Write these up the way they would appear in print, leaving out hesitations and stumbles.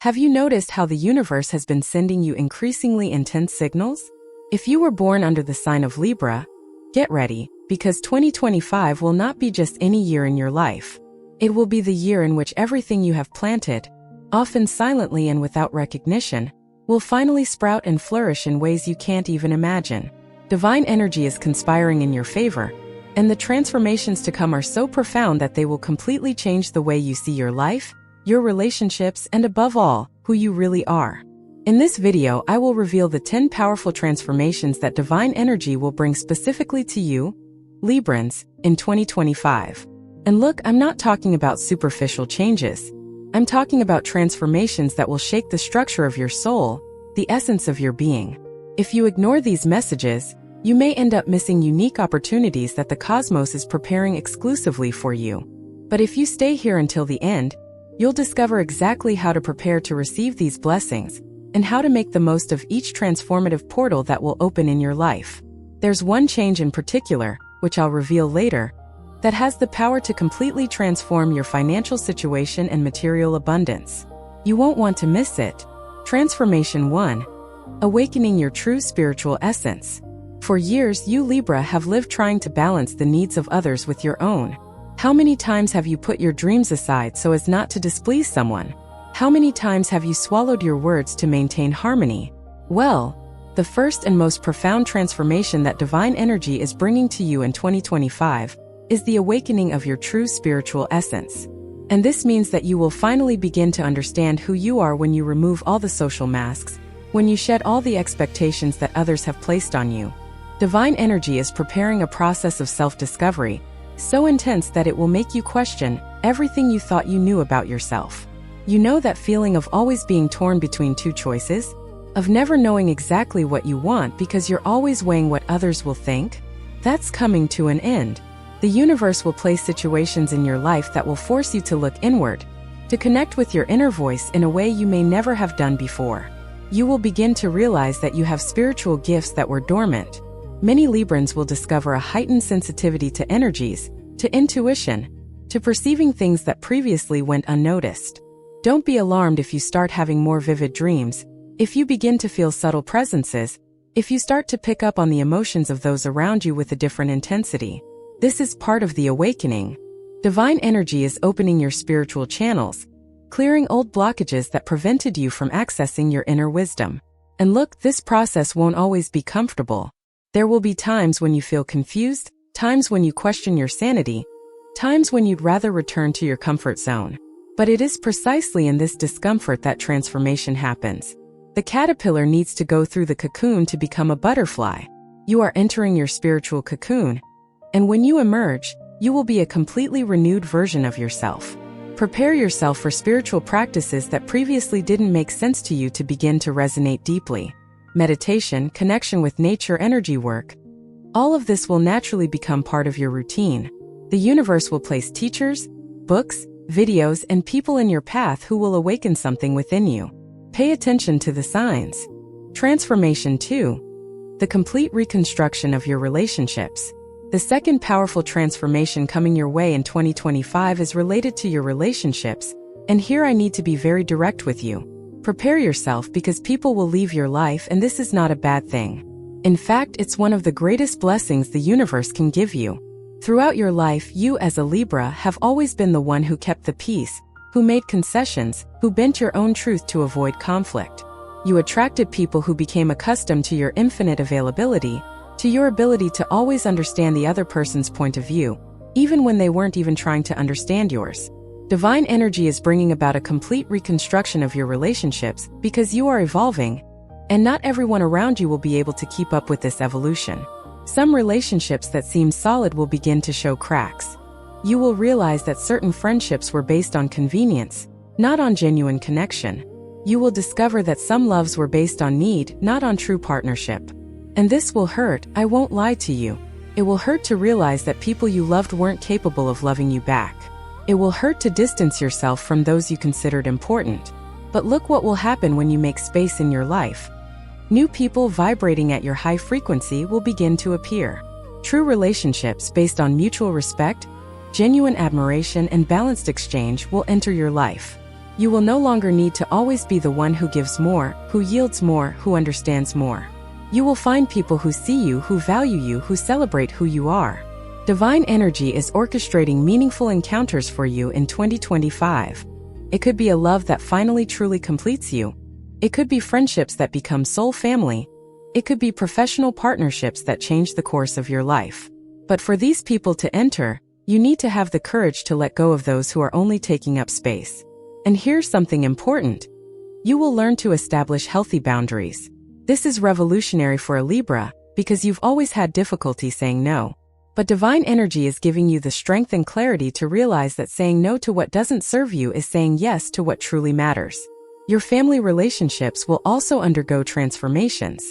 Have you noticed how the universe has been sending you increasingly intense signals? If you were born under the sign of Libra, get ready, because 2025 will not be just any year in your life. It will be the year in which everything you have planted, often silently and without recognition, will finally sprout and flourish in ways you can't even imagine. Divine energy is conspiring in your favor, and the transformations to come are so profound that they will completely change the way you see your life, your relationships, and above all, who you really are. In this video, I will reveal the 10 powerful transformations that divine energy will bring specifically to you, Librans, in 2025. And look, I'm not talking about superficial changes. I'm talking about transformations that will shake the structure of your soul, the essence of your being. If you ignore these messages, you may end up missing unique opportunities that the cosmos is preparing exclusively for you. But if you stay here until the end, you'll discover exactly how to prepare to receive these blessings and how to make the most of each transformative portal that will open in your life. There's one change in particular, which I'll reveal later, that has the power to completely transform your financial situation and material abundance. You won't want to miss it. Transformation 1. Awakening your true spiritual essence. For years, you Libra have lived trying to balance the needs of others with your own. How many times have you put your dreams aside so as not to displease someone? How many times have you swallowed your words to maintain harmony? Well, the first and most profound transformation that divine energy is bringing to you in 2025 is the awakening of your true spiritual essence. And this means that you will finally begin to understand who you are when you remove all the social masks, when you shed all the expectations that others have placed on you. Divine energy is preparing a process of self-discovery, so intense that it will make you question everything you thought you knew about yourself. You know that feeling of always being torn between two choices? Of never knowing exactly what you want because you're always weighing what others will think? That's coming to an end. The universe will place situations in your life that will force you to look inward, to connect with your inner voice in a way you may never have done before. You will begin to realize that you have spiritual gifts that were dormant. Many Librans will discover a heightened sensitivity to energies, to intuition, to perceiving things that previously went unnoticed. Don't be alarmed if you start having more vivid dreams, if you begin to feel subtle presences, if you start to pick up on the emotions of those around you with a different intensity. This is part of the awakening. Divine energy is opening your spiritual channels, clearing old blockages that prevented you from accessing your inner wisdom. And look, this process won't always be comfortable. There will be times when you feel confused, times when you question your sanity, times when you'd rather return to your comfort zone. But it is precisely in this discomfort that transformation happens. The caterpillar needs to go through the cocoon to become a butterfly. You are entering your spiritual cocoon, and when you emerge, you will be a completely renewed version of yourself. Prepare yourself for spiritual practices that previously didn't make sense to you to begin to resonate deeply. Meditation, connection with nature, energy work. All of this will naturally become part of your routine. The universe will place teachers, books, videos, and people in your path who will awaken something within you. Pay attention to the signs. Transformation 2. The complete reconstruction of your relationships. The second powerful transformation coming your way in 2025 is related to your relationships, and here I need to be very direct with you. Prepare yourself because people will leave your life, and this is not a bad thing. In fact, it's one of the greatest blessings the universe can give you. Throughout your life, you as a Libra have always been the one who kept the peace, who made concessions, who bent your own truth to avoid conflict. You attracted people who became accustomed to your infinite availability, to your ability to always understand the other person's point of view, even when they weren't even trying to understand yours. Divine energy is bringing about a complete reconstruction of your relationships because you are evolving, and not everyone around you will be able to keep up with this evolution. Some relationships that seem solid will begin to show cracks. You will realize that certain friendships were based on convenience, not on genuine connection. You will discover that some loves were based on need, not on true partnership. And this will hurt, I won't lie to you. It will hurt to realize that people you loved weren't capable of loving you back. It will hurt to distance yourself from those you considered important. But look what will happen when you make space in your life. New people vibrating at your high frequency will begin to appear. True relationships based on mutual respect, genuine admiration, and balanced exchange will enter your life. You will no longer need to always be the one who gives more, who yields more, who understands more. You will find people who see you, who value you, who celebrate who you are. Divine energy is orchestrating meaningful encounters for you in 2025. It could be a love that finally truly completes you. It could be friendships that become soul family. It could be professional partnerships that change the course of your life. But for these people to enter, you need to have the courage to let go of those who are only taking up space. And here's something important. You will learn to establish healthy boundaries. This is revolutionary for a Libra, because you've always had difficulty saying no. But divine energy is giving you the strength and clarity to realize that saying no to what doesn't serve you is saying yes to what truly matters. Your family relationships will also undergo transformations.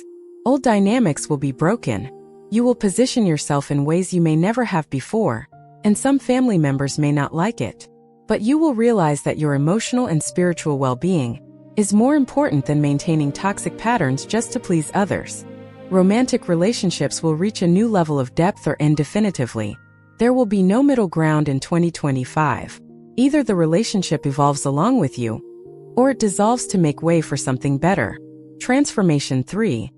Old dynamics will be broken. You will position yourself in ways you may never have before, and some family members may not like it. But you will realize that your emotional and spiritual well-being is more important than maintaining toxic patterns just to please others. Romantic relationships will reach a new level of depth or end definitively. There will be no middle ground in 2025. Either the relationship evolves along with you, or it dissolves to make way for something better. Transformation 3.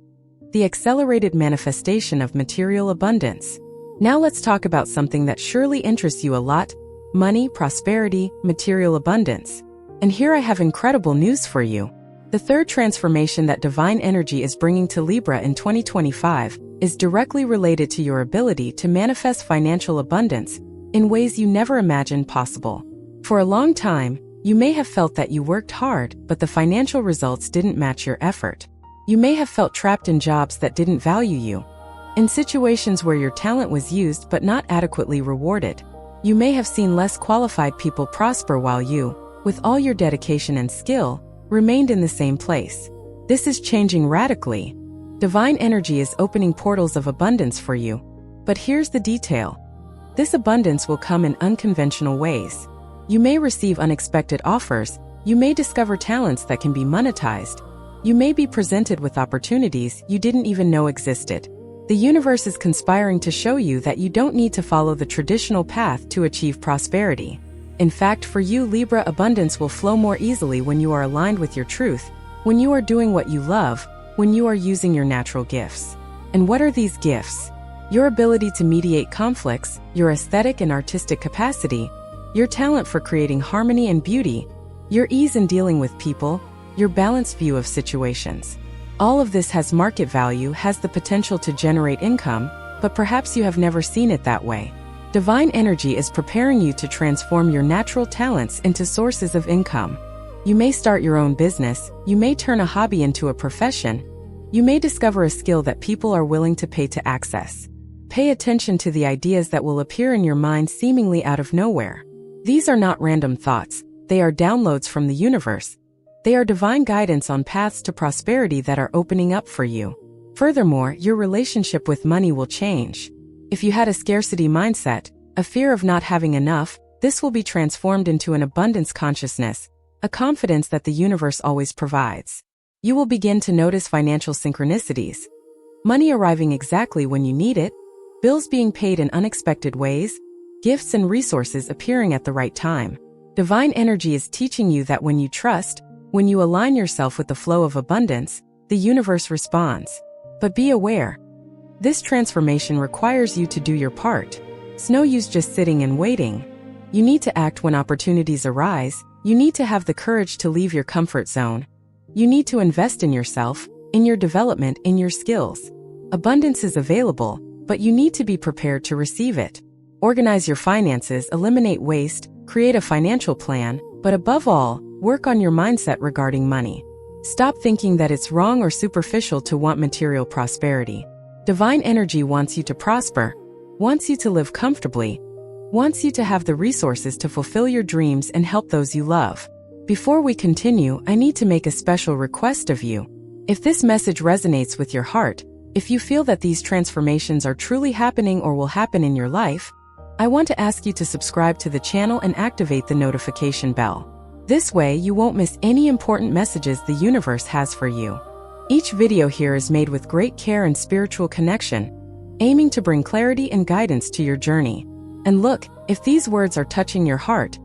The accelerated manifestation of material abundance. Now let's talk about something that surely interests you a lot: money, prosperity, material abundance. And here I have incredible news for you. The third transformation that divine energy is bringing to Libra in 2025 is directly related to your ability to manifest financial abundance in ways you never imagined possible. For a long time, you may have felt that you worked hard, but the financial results didn't match your effort. You may have felt trapped in jobs that didn't value you, in situations where your talent was used but not adequately rewarded. You may have seen less qualified people prosper while you, with all your dedication and skill, remained in the same place. This is changing radically. Divine energy is opening portals of abundance for you. But here's the detail. This abundance will come in unconventional ways. You may receive unexpected offers. You may discover talents that can be monetized. You may be presented with opportunities you didn't even know existed. The universe is conspiring to show you that you don't need to follow the traditional path to achieve prosperity. In fact, for you, Libra, abundance will flow more easily when you are aligned with your truth, when you are doing what you love, when you are using your natural gifts. And what are these gifts? Your ability to mediate conflicts, your aesthetic and artistic capacity, your talent for creating harmony and beauty, your ease in dealing with people, your balanced view of situations. All of this has market value, has the potential to generate income, but perhaps you have never seen it that way. Divine energy is preparing you to transform your natural talents into sources of income. You may start your own business, you may turn a hobby into a profession, you may discover a skill that people are willing to pay to access. Pay attention to the ideas that will appear in your mind seemingly out of nowhere. These are not random thoughts, they are downloads from the universe. They are divine guidance on paths to prosperity that are opening up for you. Furthermore, your relationship with money will change. If you had a scarcity mindset, a fear of not having enough, this will be transformed into an abundance consciousness, a confidence that the universe always provides. You will begin to notice financial synchronicities. Money arriving exactly when you need it, bills being paid in unexpected ways, gifts and resources appearing at the right time. Divine energy is teaching you that when you trust, when you align yourself with the flow of abundance, the universe responds. But be aware. This transformation requires you to do your part. It's no use just sitting and waiting. You need to act when opportunities arise. You need to have the courage to leave your comfort zone. You need to invest in yourself, in your development, in your skills. Abundance is available, but you need to be prepared to receive it. Organize your finances, eliminate waste, create a financial plan, but above all, work on your mindset regarding money. Stop thinking that it's wrong or superficial to want material prosperity. Divine energy wants you to prosper, wants you to live comfortably, wants you to have the resources to fulfill your dreams and help those you love. Before we continue, I need to make a special request of you. If this message resonates with your heart, if you feel that these transformations are truly happening or will happen in your life, I want to ask you to subscribe to the channel and activate the notification bell. This way you won't miss any important messages the universe has for you. Each video here is made with great care and spiritual connection, aiming to bring clarity and guidance to your journey. And look, if these words are touching your heart,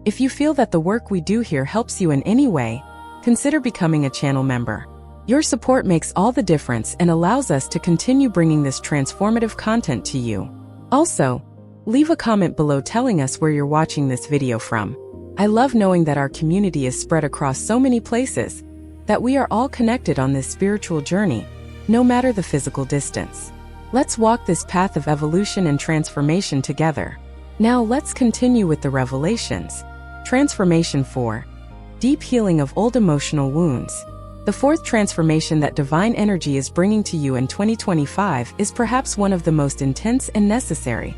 If you feel that the work we do here helps you in any way, consider becoming a channel member. Your support makes all the difference and allows us to continue bringing this transformative content to you. Also, leave a comment below telling us where you're watching this video from. I love knowing that our community is spread across so many places, that we are all connected on this spiritual journey, no matter the physical distance. Let's walk this path of evolution and transformation together. Now let's continue with the revelations. Transformation 4. Deep healing of old emotional wounds. The fourth transformation that divine energy is bringing to you in 2025 is perhaps one of the most intense and necessary.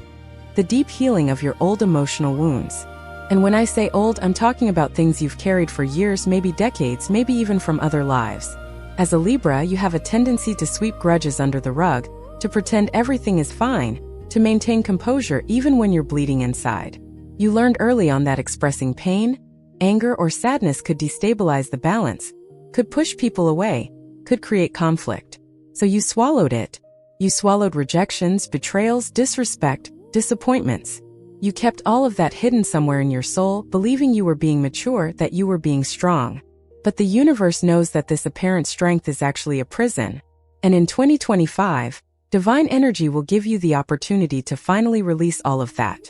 The deep healing of your old emotional wounds. And when I say old, I'm talking about things you've carried for years, maybe decades, maybe even from other lives. As a Libra, you have a tendency to sweep grudges under the rug, to pretend everything is fine, to maintain composure even when you're bleeding inside. You learned early on that expressing pain, anger, or sadness could destabilize the balance, could push people away, could create conflict. So you swallowed it. You swallowed rejections, betrayals, disrespect, disappointments. You kept all of that hidden somewhere in your soul, believing you were being mature, that you were being strong. But the universe knows that this apparent strength is actually a prison. And in 2025, divine energy will give you the opportunity to finally release all of that.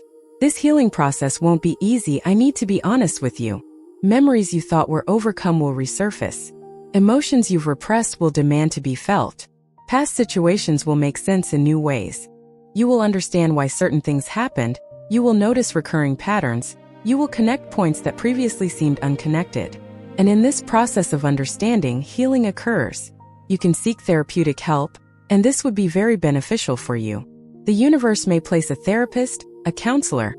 This healing process won't be easy, I need to be honest with you. Memories you thought were overcome will resurface. Emotions you've repressed will demand to be felt. Past situations will make sense in new ways. You will understand why certain things happened. You will notice recurring patterns. You will connect points that previously seemed unconnected. And in this process of understanding, healing occurs. You can seek therapeutic help, and this would be very beneficial for you. The universe may place a therapist, a counselor,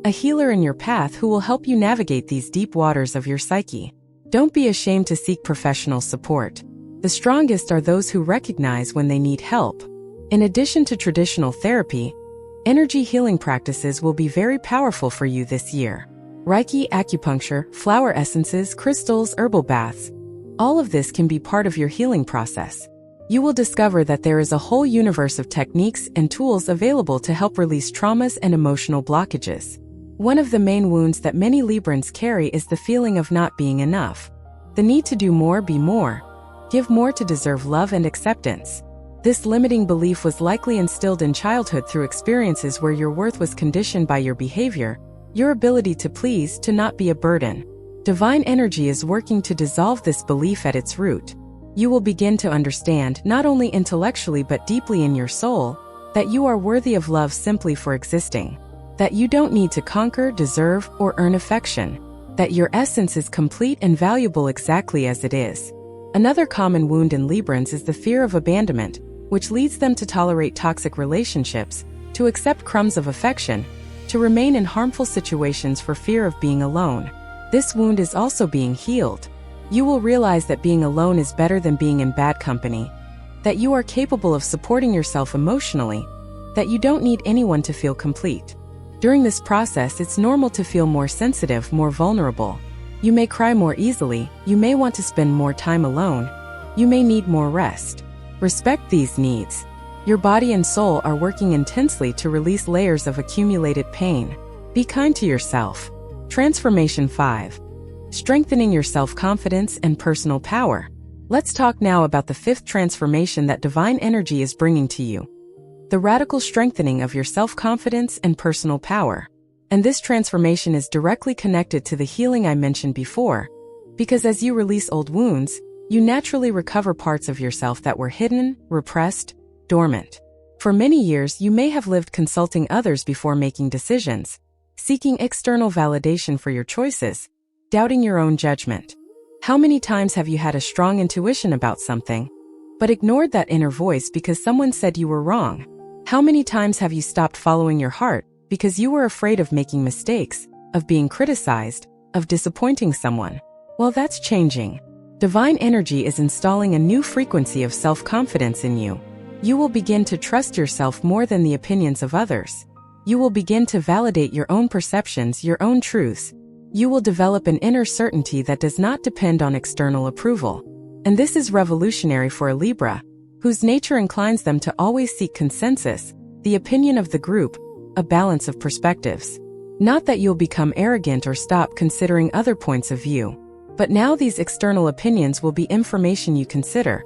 a healer in your path who will help you navigate these deep waters of your psyche. Don't be ashamed to seek professional support. The strongest are those who recognize when they need help. In addition to traditional therapy, energy healing practices will be very powerful for you this year. Reiki, acupuncture, flower essences, crystals, herbal baths. All of this can be part of your healing process. You will discover that there is a whole universe of techniques and tools available to help release traumas and emotional blockages. One of the main wounds that many Librans carry is the feeling of not being enough. The need to do more, be more, give more to deserve love and acceptance. This limiting belief was likely instilled in childhood through experiences where your worth was conditioned by your behavior, your ability to please, to not be a burden. Divine energy is working to dissolve this belief at its root. You will begin to understand, not only intellectually but deeply in your soul, that you are worthy of love simply for existing. That you don't need to conquer, deserve, or earn affection. That your essence is complete and valuable exactly as it is. Another common wound in Librans is the fear of abandonment, which leads them to tolerate toxic relationships, to accept crumbs of affection, to remain in harmful situations for fear of being alone. This wound is also being healed. You will realize that being alone is better than being in bad company. That you are capable of supporting yourself emotionally. That you don't need anyone to feel complete. During this process, it's normal to feel more sensitive, more vulnerable. You may cry more easily, you may want to spend more time alone, you may need more rest. Respect these needs. Your body and soul are working intensely to release layers of accumulated pain. Be kind to yourself. Transformation 5. Strengthening your self-confidence and personal power. Let's talk now about the fifth transformation that divine energy is bringing to you. The radical strengthening of your self-confidence and personal power. And this transformation is directly connected to the healing I mentioned before, because as you release old wounds, you naturally recover parts of yourself that were hidden, repressed, dormant. For many years, you may have lived consulting others before making decisions, seeking external validation for your choices, doubting your own judgment. How many times have you had a strong intuition about something, but ignored that inner voice because someone said you were wrong? How many times have you stopped following your heart because you were afraid of making mistakes, of being criticized, of disappointing someone? Well, that's changing. Divine energy is installing a new frequency of self-confidence in you. You will begin to trust yourself more than the opinions of others. You will begin to validate your own perceptions, your own truths. You will develop an inner certainty that does not depend on external approval. And this is revolutionary for a Libra, whose nature inclines them to always seek consensus, the opinion of the group, a balance of perspectives. Not that you'll become arrogant or stop considering other points of view. But now these external opinions will be information you consider,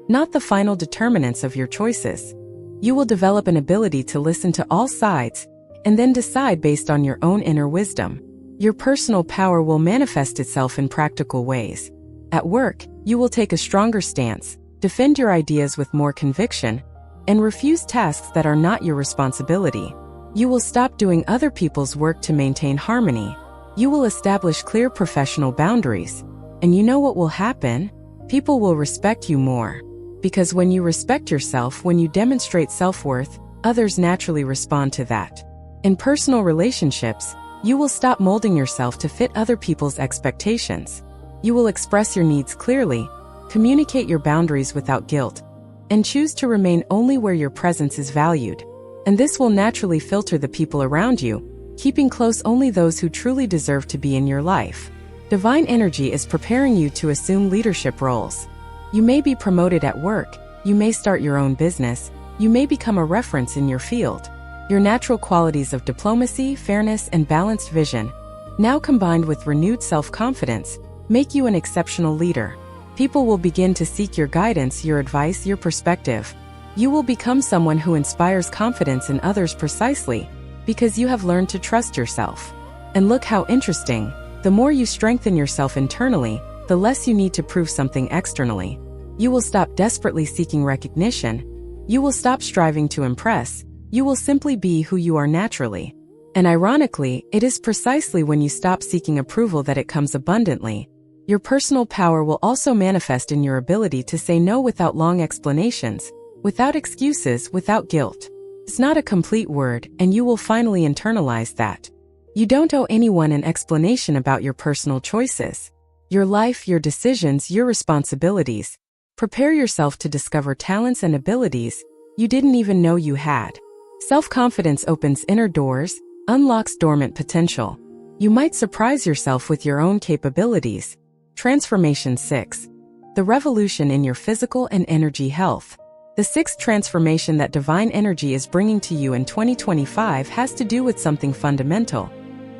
not the final determinants of your choices. You will develop an ability to listen to all sides and then decide based on your own inner wisdom. Your personal power will manifest itself in practical ways. At work, you will take a stronger stance, defend your ideas with more conviction, and refuse tasks that are not your responsibility. You will stop doing other people's work to maintain harmony. You will establish clear professional boundaries. And you know what will happen? People will respect you more. Because when you respect yourself, when you demonstrate self-worth, others naturally respond to that. In personal relationships, you will stop molding yourself to fit other people's expectations. You will express your needs clearly, communicate your boundaries without guilt, and choose to remain only where your presence is valued. And this will naturally filter the people around you, keeping close only those who truly deserve to be in your life. Divine energy is preparing you to assume leadership roles. You may be promoted at work, you may start your own business, you may become a reference in your field. Your natural qualities of diplomacy, fairness, and balanced vision, now combined with renewed self-confidence, make you an exceptional leader. People will begin to seek your guidance, your advice, your perspective. You will become someone who inspires confidence in others precisely because you have learned to trust yourself. And look how interesting. The more you strengthen yourself internally, the less you need to prove something externally. You will stop desperately seeking recognition. You will stop striving to impress. You will simply be who you are naturally. And ironically, it is precisely when you stop seeking approval that it comes abundantly. Your personal power will also manifest in your ability to say no without long explanations, without excuses, without guilt. It's not a complete word, and you will finally internalize that. You don't owe anyone an explanation about your personal choices. Your life, your decisions, your responsibilities. Prepare yourself to discover talents and abilities you didn't even know you had. Self-confidence opens inner doors, unlocks dormant potential. You might surprise yourself with your own capabilities. Transformation 6. The revolution in your physical and energy health. The sixth transformation that divine energy is bringing to you in 2025 has to do with something fundamental: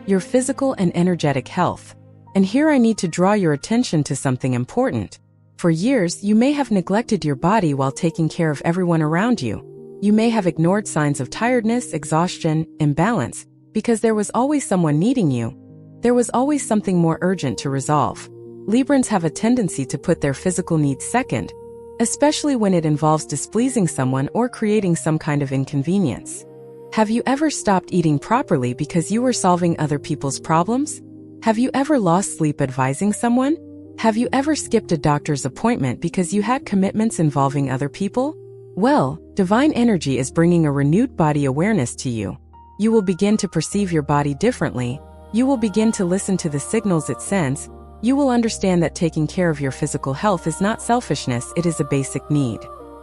your physical and energetic health. And here I need to draw your attention to something important. For years, you may have neglected your body while taking care of everyone around you. You may have ignored signs of tiredness, exhaustion, imbalance, because there was always someone needing you. There was always something more urgent to resolve. Librans have a tendency to put their physical needs second, especially when it involves displeasing someone or creating some kind of inconvenience. Have you ever stopped eating properly because you were solving other people's problems? Have you ever lost sleep advising someone? Have you ever skipped a doctor's appointment because you had commitments involving other people? Well, divine energy is bringing a renewed body awareness to you. You will begin to perceive your body differently. You will begin to listen to the signals it sends. You will understand that taking care of your physical health is not selfishness, it is a basic need.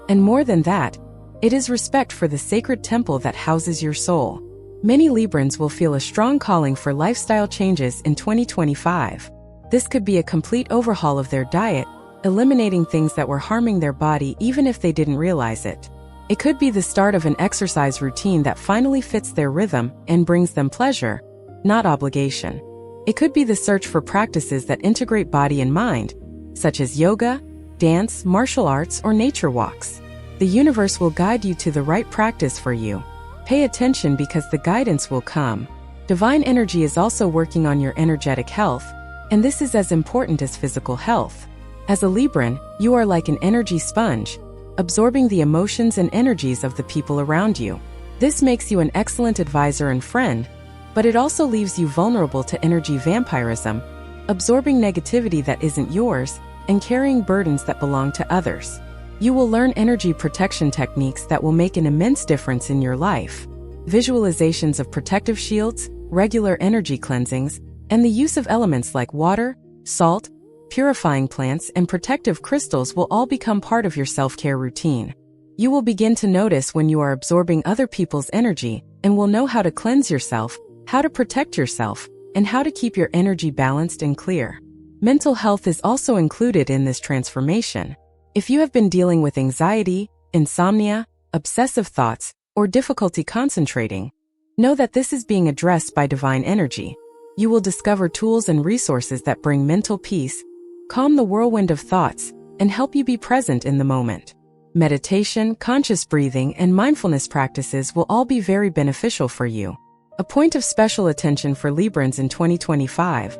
And more than that, it is respect for the sacred temple that houses your soul. Many Librans will feel a strong calling for lifestyle changes in 2025. This could be a complete overhaul of their diet, eliminating things that were harming their body even if they didn't realize it. It could be the start of an exercise routine that finally fits their rhythm and brings them pleasure, not obligation. It could be the search for practices that integrate body and mind, such as yoga, dance, martial arts, or nature walks. The universe will guide you to the right practice for you. Pay attention because the guidance will come. Divine energy is also working on your energetic health, and this is as important as physical health. As a Libran, you are like an energy sponge, absorbing the emotions and energies of the people around you. This makes you an excellent advisor and friend, but it also leaves you vulnerable to energy vampirism, absorbing negativity that isn't yours, and carrying burdens that belong to others. You will learn energy protection techniques that will make an immense difference in your life. Visualizations of protective shields, regular energy cleansings, and the use of elements like water, salt, purifying plants, and protective crystals will all become part of your self-care routine. You will begin to notice when you are absorbing other people's energy and will know how to cleanse yourself, how to protect yourself, and how to keep your energy balanced and clear. Mental health is also included in this transformation. If you have been dealing with anxiety, insomnia, obsessive thoughts, or difficulty concentrating, Know that this is being addressed by divine energy. You will discover tools and resources that bring mental peace, calm the whirlwind of thoughts, and help you be present in the moment. Meditation, conscious breathing, and mindfulness practices will all be very beneficial for you. A point of special attention for Librans in 2025.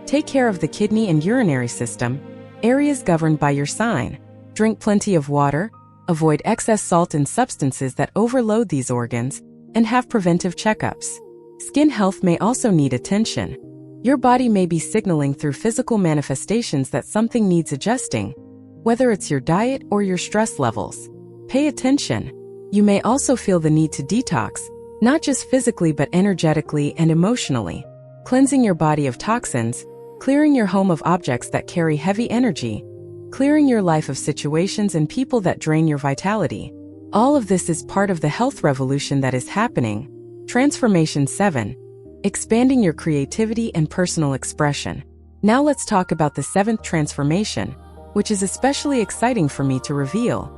Take care of the kidney and urinary system, areas governed by your sign. Drink plenty of water, avoid excess salt and substances that overload these organs, and have preventive checkups. Skin health may also need attention. Your body may be signaling through physical manifestations that something needs adjusting, whether it's your diet or your stress levels. Pay attention. You may also feel the need to detox, not just physically but energetically and emotionally. Cleansing your body of toxins, clearing your home of objects that carry heavy energy, clearing your life of situations and people that drain your vitality. All of this is part of the health revolution that is happening. Transformation 7. Expanding your creativity and personal expression. Now let's talk about the 7th transformation, which is especially exciting for me to reveal.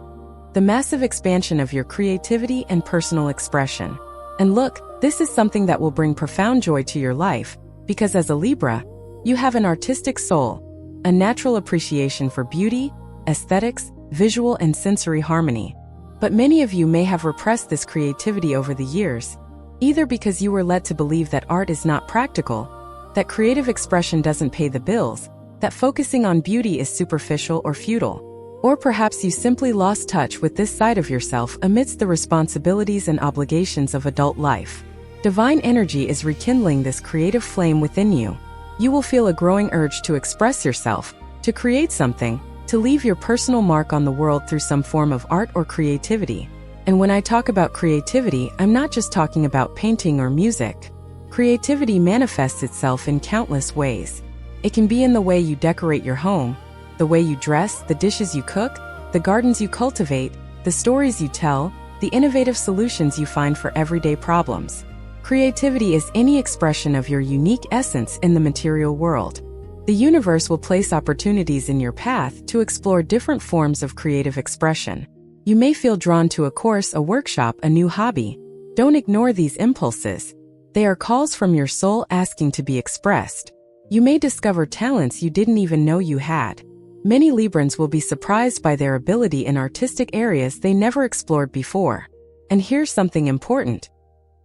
The massive expansion of your creativity and personal expression. And look, this is something that will bring profound joy to your life, because as a Libra, you have an artistic soul, a natural appreciation for beauty, aesthetics, visual and sensory harmony. But many of you may have repressed this creativity over the years, either because you were led to believe that art is not practical, that creative expression doesn't pay the bills, that focusing on beauty is superficial or futile, or perhaps you simply lost touch with this side of yourself amidst the responsibilities and obligations of adult life. Divine energy is rekindling this creative flame within you. You will feel a growing urge to express yourself, to create something, to leave your personal mark on the world through some form of art or creativity. And when I talk about creativity, I'm not just talking about painting or music. Creativity manifests itself in countless ways. It can be in the way you decorate your home, the way you dress, the dishes you cook, the gardens you cultivate, the stories you tell, the innovative solutions you find for everyday problems. Creativity is any expression of your unique essence in the material world. The universe will place opportunities in your path to explore different forms of creative expression. You may feel drawn to a course, a workshop, a new hobby. Don't ignore these impulses. They are calls from your soul asking to be expressed. You may discover talents you didn't even know you had. Many Librans will be surprised by their ability in artistic areas they never explored before. And here's something important.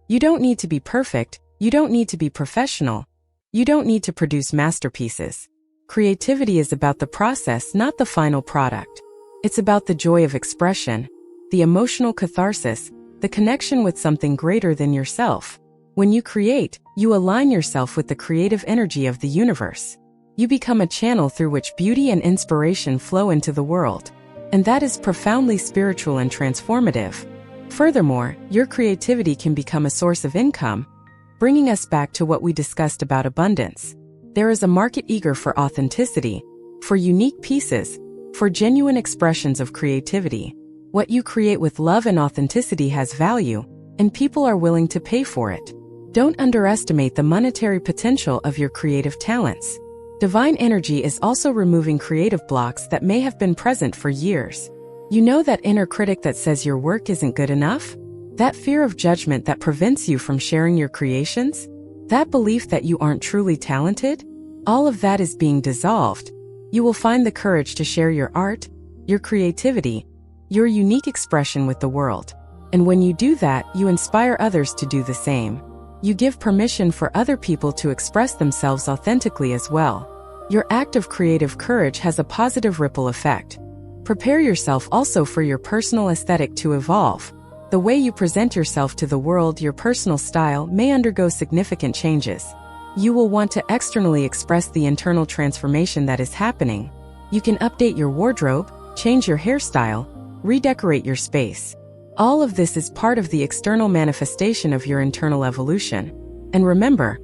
You don't need to be perfect, you don't need to be professional, you don't need to produce masterpieces. Creativity is about the process, not the final product. It's about the joy of expression, the emotional catharsis, the connection with something greater than yourself. When you create, you align yourself with the creative energy of the universe. You become a channel through which beauty and inspiration flow into the world. And that is profoundly spiritual and transformative. Furthermore, your creativity can become a source of income, bringing us back to what we discussed about abundance. There is a market eager for authenticity, for unique pieces, for genuine expressions of creativity. What you create with love and authenticity has value, and people are willing to pay for it. Don't underestimate the monetary potential of your creative talents. Divine energy is also removing creative blocks that may have been present for years. You know that inner critic that says your work isn't good enough? That fear of judgment that prevents you from sharing your creations? That belief that you aren't truly talented? All of that is being dissolved. You will find the courage to share your art, your creativity, your unique expression with the world. And when you do that, you inspire others to do the same. You give permission for other people to express themselves authentically as well. Your act of creative courage has a positive ripple effect. Prepare yourself also for your personal aesthetic to evolve. The way you present yourself to the world, your personal style, may undergo significant changes. You will want to externally express the internal transformation that is happening. You can update your wardrobe, change your hairstyle, redecorate your space. All of this is part of the external manifestation of your internal evolution. And remember,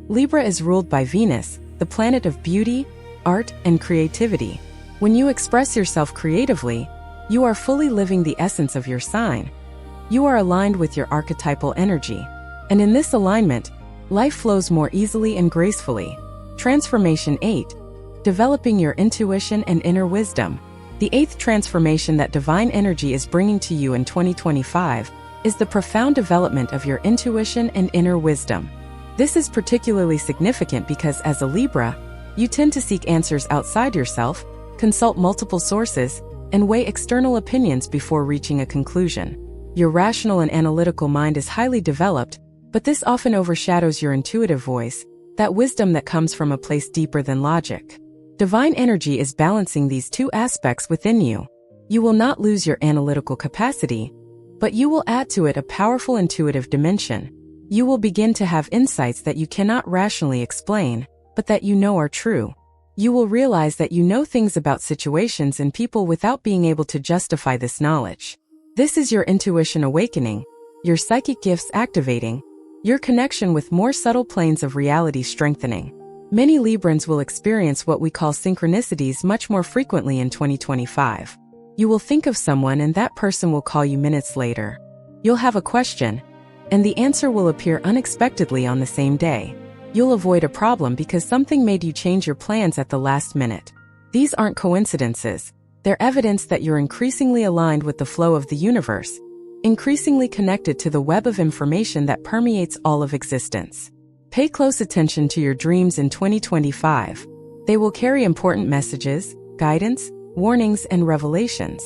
Libra is ruled by Venus, the planet of beauty, art, and creativity. When you express yourself creatively, you are fully living the essence of your sign. You are aligned with your archetypal energy. And in this alignment, life flows more easily and gracefully. Transformation 8. Developing your intuition and inner wisdom. The 8th transformation that divine energy is bringing to you in 2025 is the profound development of your intuition and inner wisdom. This is particularly significant because as a Libra, you tend to seek answers outside yourself, consult multiple sources, and weigh external opinions before reaching a conclusion. Your rational and analytical mind is highly developed, but this often overshadows your intuitive voice, that wisdom that comes from a place deeper than logic. Divine energy is balancing these two aspects within you. You will not lose your analytical capacity, but you will add to it a powerful intuitive dimension. You will begin to have insights that you cannot rationally explain, but that you know are true. You will realize that you know things about situations and people without being able to justify this knowledge. This is your intuition awakening, your psychic gifts activating, your connection with more subtle planes of reality strengthening. Many Librans will experience what we call synchronicities much more frequently in 2025. You will think of someone and that person will call you minutes later. You'll have a question, and the answer will appear unexpectedly on the same day. You'll avoid a problem because something made you change your plans at the last minute. These aren't coincidences. They're evidence that you're increasingly aligned with the flow of the universe, increasingly connected to the web of information that permeates all of existence. Pay close attention to your dreams in 2025. They will carry important messages, guidance, warnings, and revelations.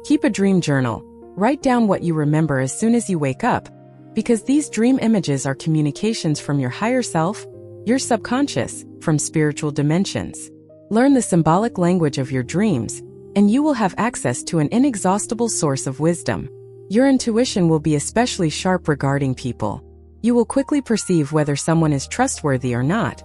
Keep a dream journal. Write down what you remember as soon as you wake up, because these dream images are communications from your higher self, your subconscious, from spiritual dimensions. Learn the symbolic language of your dreams, and you will have access to an inexhaustible source of wisdom. Your intuition will be especially sharp regarding people. You will quickly perceive whether someone is trustworthy or not,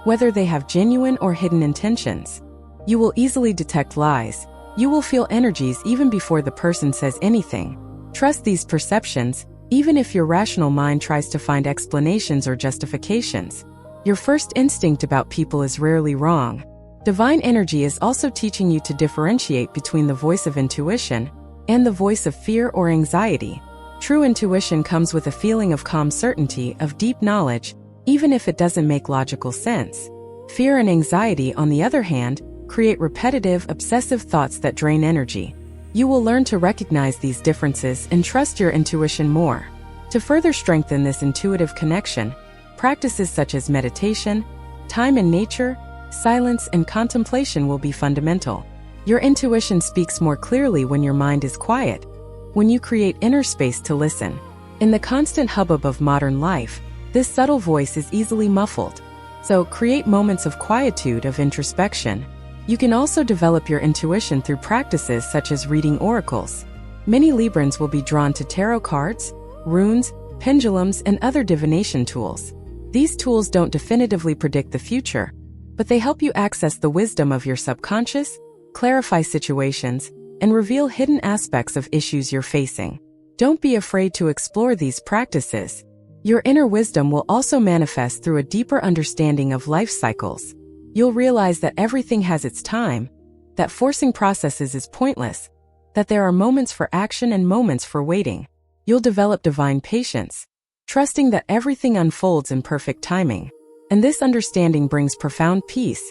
whether they have genuine or hidden intentions. You will easily detect lies. You will feel energies even before the person says anything. Trust these perceptions, even if your rational mind tries to find explanations or justifications. Your first instinct about people is rarely wrong. Divine energy is also teaching you to differentiate between the voice of intuition and the voice of fear or anxiety. True intuition comes with a feeling of calm certainty, of deep knowledge, even if it doesn't make logical sense. Fear and anxiety, on the other hand, create repetitive, obsessive thoughts that drain energy. You will learn to recognize these differences and trust your intuition more. To further strengthen this intuitive connection, practices such as meditation, time in nature, silence, and contemplation will be fundamental. Your intuition speaks more clearly when your mind is quiet, when you create inner space to listen. In the constant hubbub of modern life, this subtle voice is easily muffled. So create moments of quietude, of introspection. You can also develop your intuition through practices such as reading oracles. Many Librans will be drawn to tarot cards, runes, pendulums, and other divination tools. These tools don't definitively predict the future, but they help you access the wisdom of your subconscious, clarify situations, and reveal hidden aspects of issues you're facing. Don't be afraid to explore these practices. Your inner wisdom will also manifest through a deeper understanding of life cycles. You'll realize that everything has its time, that forcing processes is pointless, that there are moments for action and moments for waiting. You'll develop divine patience, trusting that everything unfolds in perfect timing. And this understanding brings profound peace,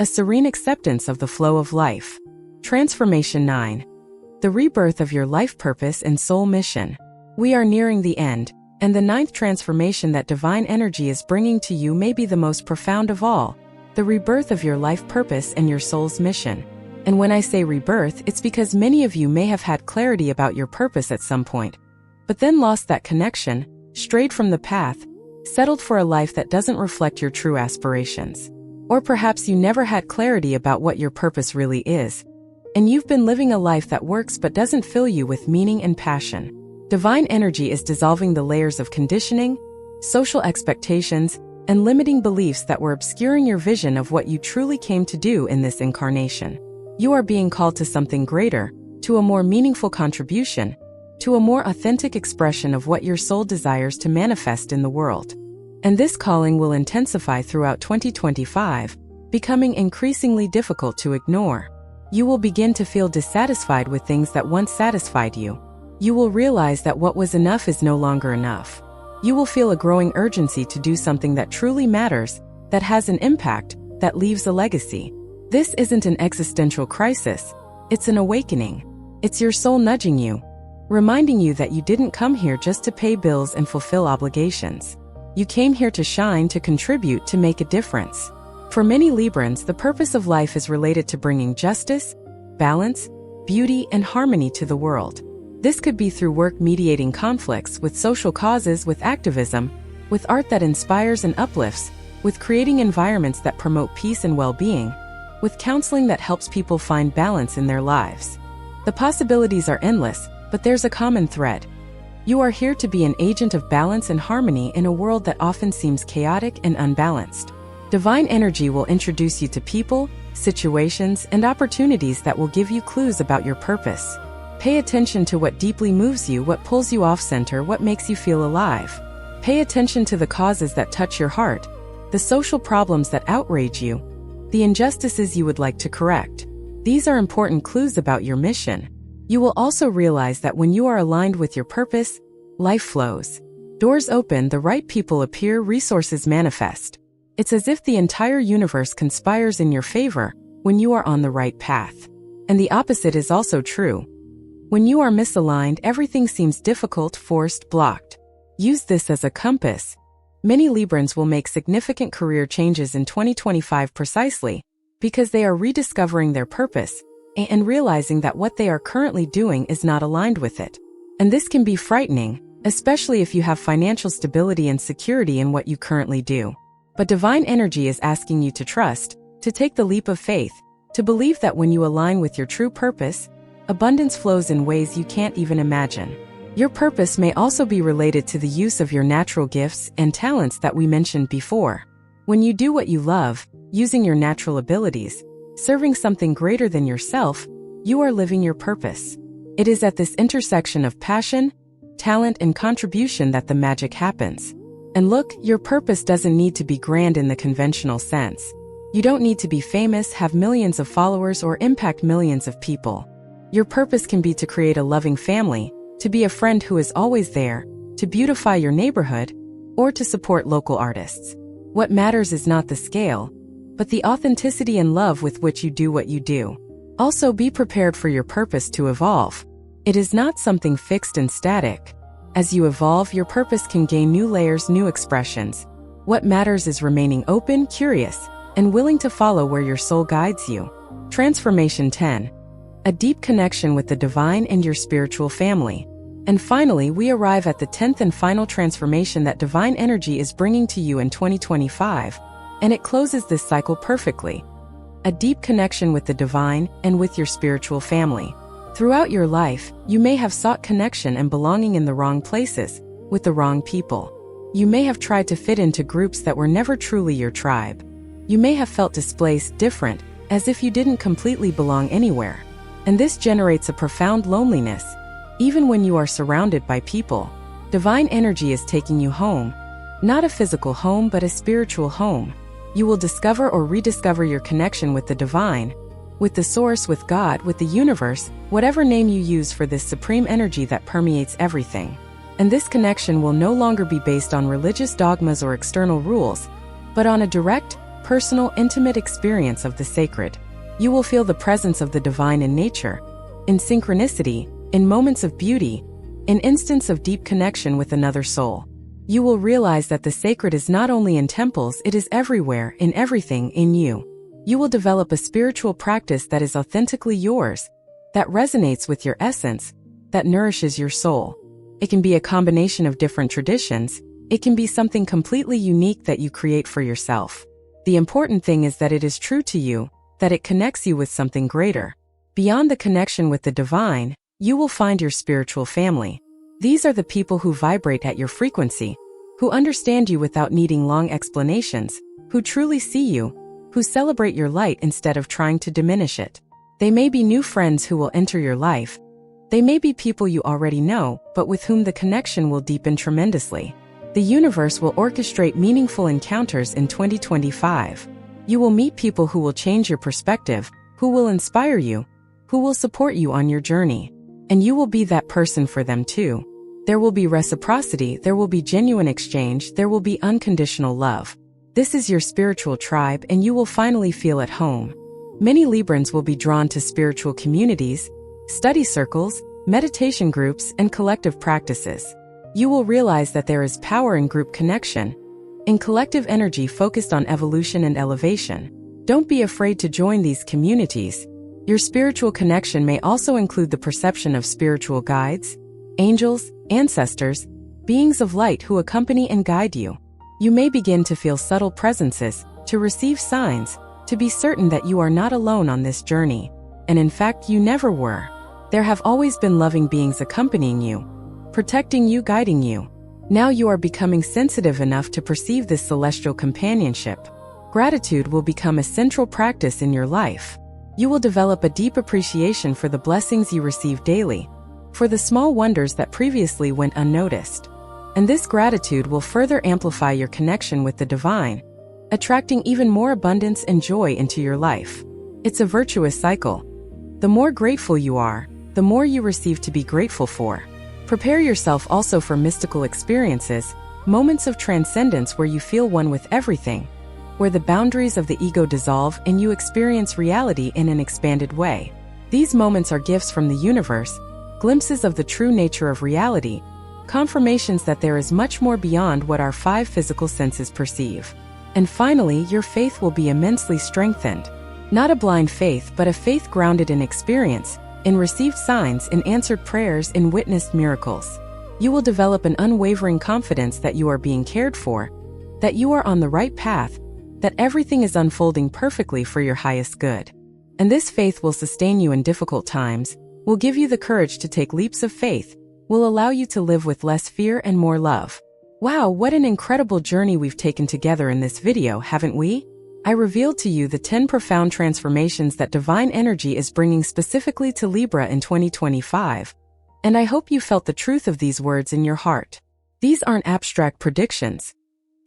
a serene acceptance of the flow of life. Transformation 9. The rebirth of your life purpose and soul mission. We are nearing the end, and the 9th transformation that divine energy is bringing to you may be the most profound of all, the rebirth of your life purpose and your soul's mission. And when I say rebirth, it's because many of you may have had clarity about your purpose at some point, but then lost that connection, strayed from the path, settled for a life that doesn't reflect your true aspirations. Or perhaps you never had clarity about what your purpose really is, and you've been living a life that works but doesn't fill you with meaning and passion. Divine energy is dissolving the layers of conditioning, social expectations, and limiting beliefs that were obscuring your vision of what you truly came to do in this incarnation. You are being called to something greater, to a more meaningful contribution, to a more authentic expression of what your soul desires to manifest in the world. And this calling will intensify throughout 2025, becoming increasingly difficult to ignore. You will begin to feel dissatisfied with things that once satisfied you. You will realize that what was enough is no longer enough. You will feel a growing urgency to do something that truly matters, that has an impact, that leaves a legacy. This isn't an existential crisis. It's an awakening. It's your soul nudging you. reminding you that you didn't come here just to pay bills and fulfill obligations. You came here to shine, to contribute, to make a difference. For many Librans, the purpose of life is related to bringing justice, balance, beauty, and harmony to the world. This could be through work mediating conflicts, with social causes, with activism, with art that inspires and uplifts, with creating environments that promote peace and well-being, with counseling that helps people find balance in their lives. The possibilities are endless, but there's a common thread. You are here to be an agent of balance and harmony in a world that often seems chaotic and unbalanced. Divine energy will introduce you to people, situations, and opportunities that will give you clues about your purpose. Pay attention to what deeply moves you, what pulls you off center, what makes you feel alive. Pay attention to the causes that touch your heart, the social problems that outrage you, the injustices you would like to correct. These are important clues about your mission. You will also realize that when you are aligned with your purpose, life flows. Doors open, the right people appear, resources manifest. It's as if the entire universe conspires in your favor when you are on the right path. And the opposite is also true. When you are misaligned, everything seems difficult, forced, blocked. Use this as a compass. Many Librans will make significant career changes in 2025 precisely because they are rediscovering their purpose and realizing that what they are currently doing is not aligned with it. And this can be frightening, especially if you have financial stability and security in what you currently do. But divine energy is asking you to trust, to take the leap of faith, to believe that when you align with your true purpose, abundance flows in ways you can't even imagine. Your purpose may also be related to the use of your natural gifts and talents that we mentioned before. When you do what you love, using your natural abilities, serving something greater than yourself, you are living your purpose. It is at this intersection of passion, talent, and contribution that the magic happens. And look, your purpose doesn't need to be grand in the conventional sense. You don't need to be famous, have millions of followers, or impact millions of people. Your purpose can be to create a loving family, to be a friend who is always there, to beautify your neighborhood, or to support local artists. What matters is not the scale, but the authenticity and love with which you do what you do. Also, be prepared for your purpose to evolve. It is not something fixed and static. As you evolve, your purpose can gain new layers, new expressions. What matters is remaining open, curious, and willing to follow where your soul guides you. Transformation 10. A deep connection with the divine and your spiritual family. And finally, we arrive at the 10th and final transformation that divine energy is bringing to you in 2025, and it closes this cycle perfectly. A deep connection with the divine and with your spiritual family. Throughout your life, you may have sought connection and belonging in the wrong places, with the wrong people. You may have tried to fit into groups that were never truly your tribe. You may have felt displaced, different, as if you didn't completely belong anywhere. And this generates a profound loneliness. Even when you are surrounded by people, divine energy is taking you home. Not a physical home, but a spiritual home. You will discover or rediscover your connection with the divine, with the source, with God, with the universe, whatever name you use for this supreme energy that permeates everything. And this connection will no longer be based on religious dogmas or external rules, but on a direct, personal, intimate experience of the sacred. You will feel the presence of the divine in nature, in synchronicity, in moments of beauty, in instants of deep connection with another soul. You will realize that the sacred is not only in temples, it is everywhere, in everything, in you. You will develop a spiritual practice that is authentically yours, that resonates with your essence, that nourishes your soul. It can be a combination of different traditions. It can be something completely unique that you create for yourself. The important thing is that it is true to you, that it connects you with something greater. Beyond the connection with the divine, you will find your spiritual family. These are the people who vibrate at your frequency, who understand you without needing long explanations, who truly see you, who celebrate your light instead of trying to diminish it. They may be new friends who will enter your life. They may be people you already know, but with whom the connection will deepen tremendously. The universe will orchestrate meaningful encounters in 2025. You will meet people who will change your perspective, who will inspire you, who will support you on your journey. And you will be that person for them too. There will be reciprocity, there will be genuine exchange, there will be unconditional love. This is your spiritual tribe, and you will finally feel at home. Many Librans will be drawn to spiritual communities, study circles, meditation groups, and collective practices. You will realize that there is power in group connection, in collective energy focused on evolution and elevation. Don't be afraid to join these communities. Your spiritual connection may also include the perception of spiritual guides, angels, ancestors, beings of light who accompany and guide you. You may begin to feel subtle presences, to receive signs, to be certain that you are not alone on this journey. And in fact, you never were. There have always been loving beings accompanying you, protecting you, guiding you. Now you are becoming sensitive enough to perceive this celestial companionship. Gratitude will become a central practice in your life. You will develop a deep appreciation for the blessings you receive daily, for the small wonders that previously went unnoticed. And this gratitude will further amplify your connection with the divine, attracting even more abundance and joy into your life. It's a virtuous cycle. The more grateful you are, the more you receive to be grateful for. Prepare yourself also for mystical experiences, moments of transcendence where you feel one with everything, where the boundaries of the ego dissolve and you experience reality in an expanded way. These moments are gifts from the universe, glimpses of the true nature of reality, confirmations that there is much more beyond what our five physical senses perceive. And finally, your faith will be immensely strengthened. Not a blind faith, but a faith grounded in experience, in received signs, in answered prayers, in witnessed miracles. You will develop an unwavering confidence that you are being cared for, that you are on the right path, that everything is unfolding perfectly for your highest good. And this faith will sustain you in difficult times, will give you the courage to take leaps of faith, will allow you to live with less fear and more love. Wow, what an incredible journey we've taken together in this video, haven't we? I revealed to you the 10 profound transformations that divine energy is bringing specifically to Libra in 2025. And I hope you felt the truth of these words in your heart. These aren't abstract predictions.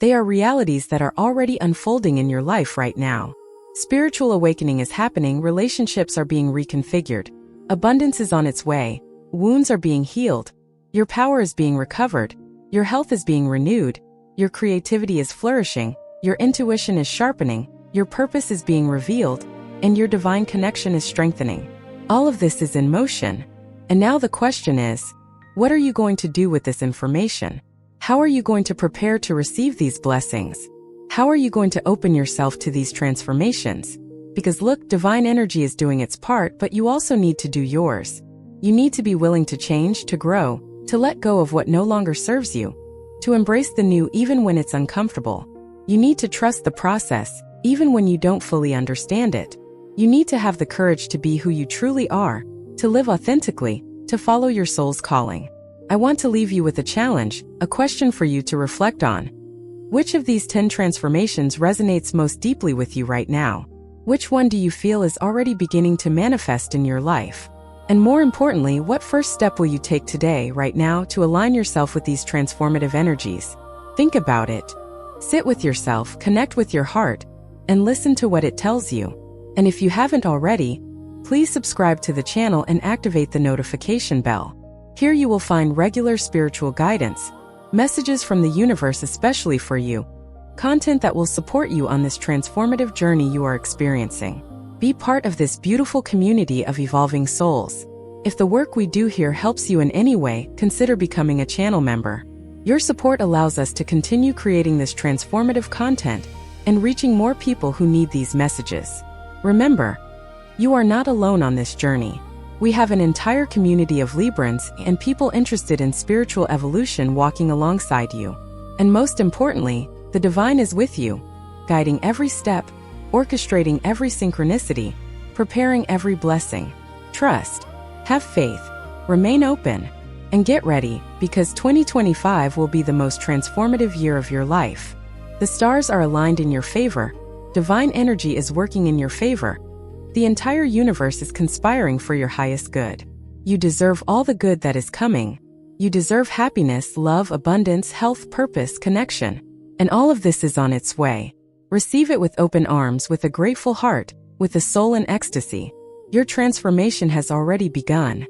They are realities that are already unfolding in your life right now. Spiritual awakening is happening, relationships are being reconfigured, abundance is on its way, wounds are being healed, your power is being recovered, your health is being renewed, your creativity is flourishing, your intuition is sharpening, your purpose is being revealed, and your divine connection is strengthening. All of this is in motion. And now the question is, what are you going to do with this information? How are you going to prepare to receive these blessings? How are you going to open yourself to these transformations? Because look, divine energy is doing its part, but you also need to do yours. You need to be willing to change, to grow, to let go of what no longer serves you, to embrace the new even when it's uncomfortable. You need to trust the process, even when you don't fully understand it. You need to have the courage to be who you truly are, to live authentically, to follow your soul's calling. I want to leave you with a challenge, a question for you to reflect on. Which of these 10 transformations resonates most deeply with you right now? Which one do you feel is already beginning to manifest in your life? And more importantly, what first step will you take today, right now, to align yourself with these transformative energies? Think about it. Sit with yourself, connect with your heart, and listen to what it tells you. And if you haven't already, please subscribe to the channel and activate the notification bell. Here you will find regular spiritual guidance, messages from the universe especially for you, content that will support you on this transformative journey you are experiencing. Be part of this beautiful community of evolving souls. If the work we do here helps you in any way, consider becoming a channel member. Your support allows us to continue creating this transformative content and reaching more people who need these messages. Remember, you are not alone on this journey. We have an entire community of Librans and people interested in spiritual evolution walking alongside you. And most importantly, the divine is with you, guiding every step, orchestrating every synchronicity, preparing every blessing. Trust, have faith, remain open, and get ready, because 2025 will be the most transformative year of your life. The stars are aligned in your favor, divine energy is working in your favor. The entire universe is conspiring for your highest good. You deserve all the good that is coming. You deserve happiness, love, abundance, health, purpose, connection. And all of this is on its way. Receive it with open arms, with a grateful heart, with a soul in ecstasy. Your transformation has already begun.